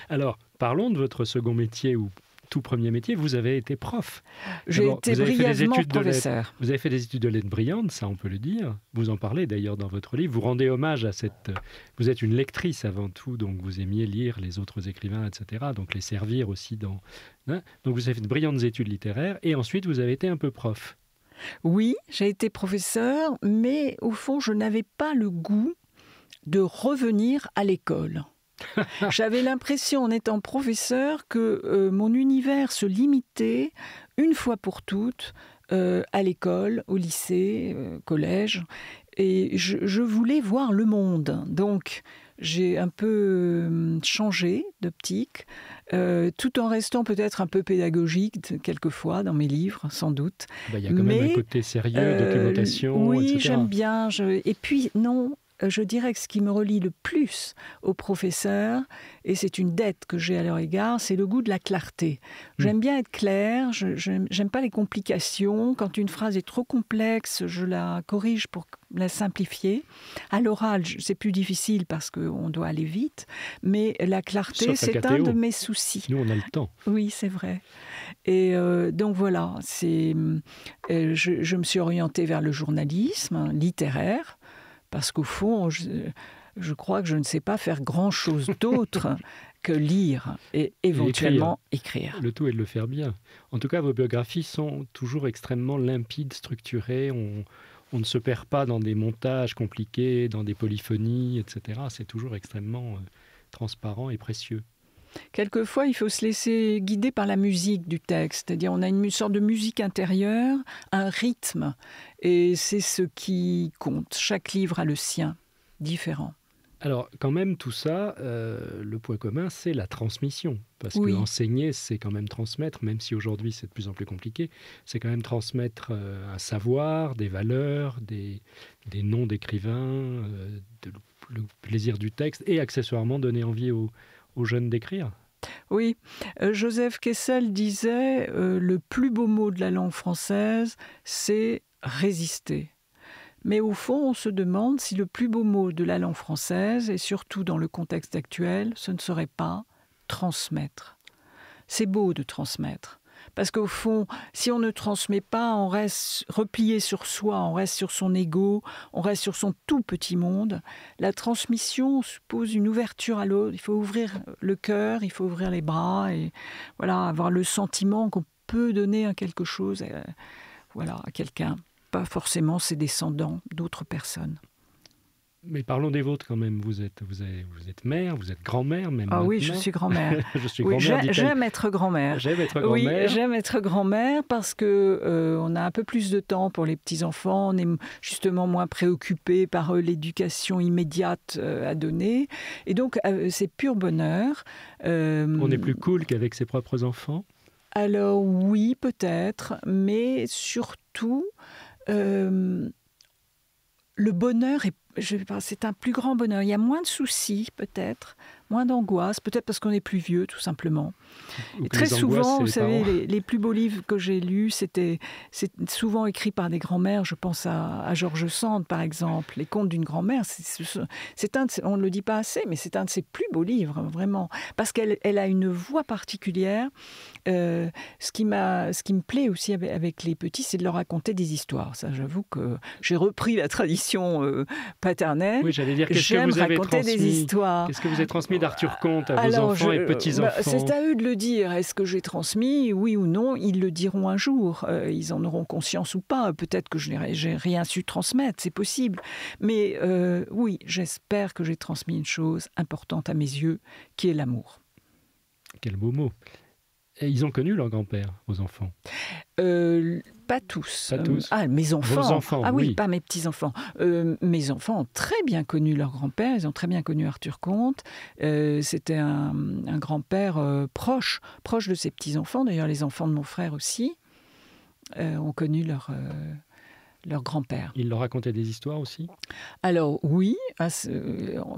B: Alors, parlons de votre second métier ou tout premier métier. Vous avez été prof.
C: J'ai été brièvement professeur.
B: Vous avez fait des études de lettres brillantes, ça on peut le dire. Vous en parlez d'ailleurs dans votre livre. Vous rendez hommage à cette... Vous êtes une lectrice avant tout, donc vous aimiez lire les autres écrivains, etc. Donc les servir aussi dans... Donc vous avez fait de brillantes études littéraires et ensuite vous avez été un peu prof.
C: Oui, j'ai été professeur, mais au fond, je n'avais pas le goût de revenir à l'école. J'avais l'impression, en étant professeur, que mon univers se limitait, une fois pour toutes, à l'école, au lycée, collège. Et je voulais voir le monde. Donc, j'ai un peu changé d'optique, tout en restant peut-être un peu pédagogique, quelquefois, dans mes livres, sans doute.
B: Il y a quand même un côté sérieux, documentation,
C: oui,
B: etc.
C: Oui, j'aime bien. Et puis, non... Je dirais que ce qui me relie le plus aux professeurs, et c'est une dette que j'ai à leur égard, c'est le goût de la clarté. J'aime bien être clair, j'aime pas les complications. Quand une phrase est trop complexe, je la corrige pour la simplifier. À l'oral, c'est plus difficile parce qu'on doit aller vite, mais la clarté, c'est un de mes soucis.
B: Nous, on a le temps.
C: Oui, c'est vrai. Et donc voilà, je me suis orientée vers le journalisme littéraire, parce qu'au fond, je crois que je ne sais pas faire grand-chose d'autre que lire et éventuellement écrire.
B: Le tout est de le faire bien. En tout cas, vos biographies sont toujours extrêmement limpides, structurées. On ne se perd pas dans des montages compliqués, dans des polyphonies, etc. C'est toujours extrêmement transparent et précieux.
C: Quelquefois, il faut se laisser guider par la musique du texte. C'est-à-dire, on a une sorte de musique intérieure, un rythme. Et c'est ce qui compte. Chaque livre a le sien, différent.
B: Alors, quand même, tout ça, le point commun, c'est la transmission. Parce
C: Oui.
B: que enseigner, c'est quand même transmettre, même si aujourd'hui c'est de plus en plus compliqué, c'est quand même transmettre un savoir, des valeurs, des noms d'écrivains, le plaisir du texte, et accessoirement donner envie aux jeunes d'écrire.
C: Oui, Joseph Kessel disait le plus beau mot de la langue française, c'est résister. Mais au fond, on se demande si le plus beau mot de la langue française, et surtout dans le contexte actuel, ce ne serait pas transmettre. C'est beau de transmettre. Parce qu'au fond, si on ne transmet pas, on reste replié sur soi, on reste sur son ego, on reste sur son tout petit monde. La transmission suppose une ouverture à l'autre. Il faut ouvrir le cœur, il faut ouvrir les bras et voilà, avoir le sentiment qu'on peut donner à quelque chose, à quelqu'un. Pas forcément ses descendants, d'autres personnes.
B: Mais parlons des vôtres quand même. Vous êtes mère, vous êtes grand-mère même.
C: Ah oui,
B: maintenant.
C: je suis grand-mère.
B: Je suis
C: Oui,
B: grand-mère, dit-elle.
C: j'aime être grand-mère.
B: J'aime être grand-mère.
C: Oui, j'aime être grand-mère parce que on a un peu plus de temps pour les petits-enfants. On est justement moins préoccupé par l'éducation immédiate à donner. Et donc, c'est pur bonheur.
B: On est plus cool qu'avec ses propres enfants.
C: Alors oui, peut-être, mais surtout... le bonheur, c'est un plus grand bonheur. Il y a moins de soucis, peut-être, moins d'angoisse, peut-être parce qu'on est plus vieux, tout simplement. Et très souvent, vous savez, les plus beaux livres que j'ai lus, c'est souvent écrit par des grands-mères. Je pense à George Sand, par exemple. Les contes d'une grand-mère, on ne le dit pas assez, mais c'est un de ses plus beaux livres, vraiment. Parce qu'elle a une voix particulière. Ce qui me plaît aussi avec les petits, c'est de leur raconter des histoires. Ça, j'avoue que j'ai repris la tradition paternelle.
B: Oui, j'allais dire,
C: j'aime raconter des histoires.
B: Qu'est-ce que vous avez transmis d'Arthur Comte à vos enfants et petits-enfants?
C: C'est à eux de le dire. Est-ce que j'ai transmis? Oui ou non? Ils le diront un jour. Ils en auront conscience ou pas. Peut-être que je n'ai rien su transmettre, c'est possible. Mais oui, j'espère que j'ai transmis une chose importante à mes yeux, qui est l'amour.
B: Quel beau mot. Et ils ont connu leur grand-père, vos enfants?
C: Pas tous.
B: Pas tous.
C: Mes enfants.
B: Vos enfants,
C: ah oui,
B: oui.
C: Pas mes petits-enfants. Mes enfants ont très bien connu leur grand-père. Ils ont très bien connu Arthur Comte. C'était un grand-père proche de ses petits-enfants. D'ailleurs, les enfants de mon frère aussi ont connu leur grand-père.
B: Il leur racontait des histoires aussi?
C: Alors oui,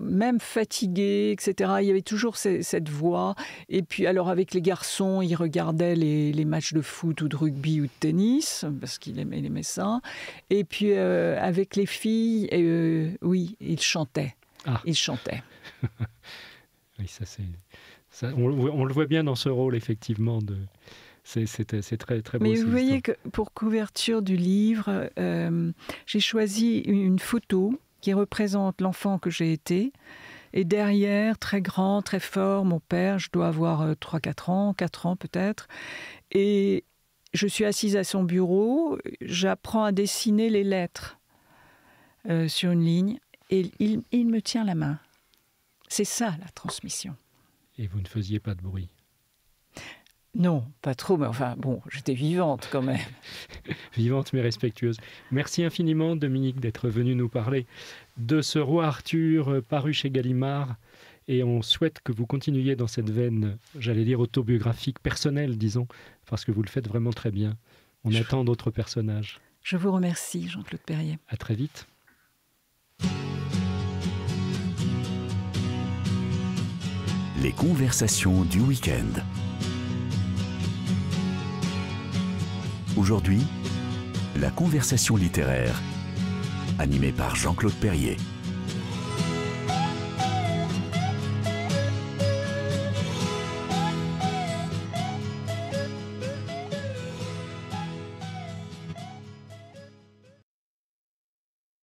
C: même fatigué, etc. Il y avait toujours cette voix. Et puis alors avec les garçons, il regardait les matchs de foot ou de rugby ou de tennis, parce qu'il aimait ça. Et puis avec les filles, oui, il chantait. Il chantait.
B: Oui, on le voit bien dans ce rôle, effectivement, c'est très, très beau.
C: Mais vous voyez que pour couverture du livre, j'ai choisi une photo qui représente l'enfant que j'ai été. Et derrière, très grand, très fort, mon père, je dois avoir 3-4 ans, 4 ans peut-être. Et je suis assise à son bureau, j'apprends à dessiner les lettres sur une ligne. Et il me tient la main. C'est ça, la transmission.
B: Et vous ne faisiez pas de bruit?
C: Non, pas trop, mais enfin, bon, j'étais vivante quand même.
B: Vivante mais respectueuse. Merci infiniment, Dominique, d'être venu nous parler de ce Roi Arthur paru chez Gallimard. Et on souhaite que vous continuiez dans cette veine, j'allais dire autobiographique, personnelle, disons, parce que vous le faites vraiment très bien. On attend d'autres personnages.
C: Je vous remercie, Jean-Claude Perrier.
B: À très vite.
A: Les conversations du week-end. Aujourd'hui, la conversation littéraire, animée par Jean-Claude Perrier.